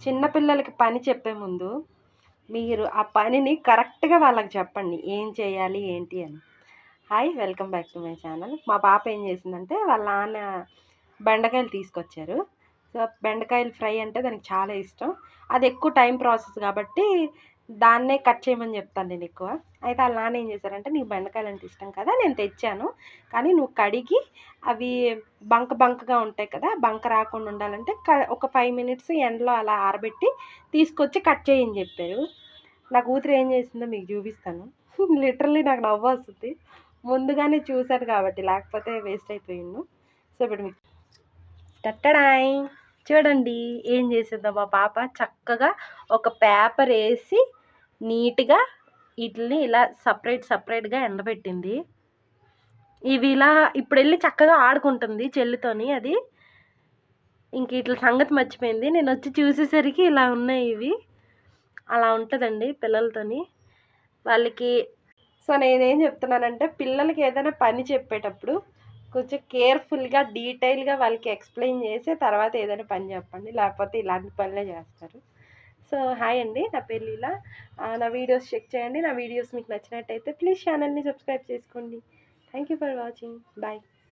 చిన్న పిల్లలకి పని చెప్పే ముందు మీరు ఆ పనిని కరెక్ట్‌గా వాళ్ళకి చెప్పండి. ఏం చేయాలి ఏంటి అని. Hi! Welcome back to my channel. మా పాప ఏం చేసిందంటే వాళ్ళ నాన్న బెండకాయలు తీసుకొచ్చారు. సో, బెండకాయలు ఫ్రై అంటే దానికి చాలా ఇష్టం. అది ఎక్కువ టైం ప్రాసెస్ కాబట్టి దాన్నే కట్ చేయమని చెప్తాను నేనెక్కువ. అయితే ఆళ్ళ నాన్న ఏం చేశారంటే, "నీకు బెండకాయలంటే ఇష్టం కదా! నేను తెచ్చాను. కానీ నువ్వు కడిగి అవి బంకగా ఉంటాయి కదా! బంక రాకుండా ఉండాలంటే ఒక 5 మినిట్స్ ఎండలో అలా ఆరబెట్టి తీసుకొచ్చి కట్ చెయ్యి" అని చెప్పారు. నా కూతురు ఏం చేసిందో మీకు చూపిస్తాను. లిటరల్లీ నాకు నవ్వొస్తుంది. ముందుగానే చూసాను కాబట్టి, లేకపోతే వేస్ట్ అయిపోయుండు. సో, ఇప్పుడు మీకు టట్టడాయ్! చూడండి ఏం చేసిందో మా పాప. చక్కగా ఒక పేపర్ ఏసి నీట్‌గా ఈటిల్ని ఇలా సెపరేట్‌గా ఎండబెట్టింది. ఇవి ఇలా ఇప్పుడెళ్ళి చక్కగా ఆడుకుంటుంది చెల్లితోని అది. ఇంక ఈటిలి సంగతి మర్చిపోయింది. నేనొచ్చి చూసేసరికి ఇలా ఉన్నాయి ఇవి. అలా ఉంటదండి పిల్లలతోని. వాళ్ళకి సో, నేనేం చెప్తున్నానంటే పిల్లలకి ఏదైనా పని చెప్పేటప్పుడు కొంచెం కేర్‌ఫుల్‌గా, డీటెయిల్‌గా వాళ్ళకి ఎక్స్‌ప్లెయిన్ చేసి తర్వాత ఏదైనా పని చెప్పండి. లేకపోతే ఇలాంటి పనులే చేస్తారు. సో, హాయ్ అండి. నా పేరు లీలా. నా వీడియోస్ చెక్ చేయండి. నా వీడియోస్ మీకు నచ్చినట్టయితే ప్లీజ్ ఛానల్‌ని సబ్స్క్రైబ్ చేసుకోండి. Thank you for watching. Bye.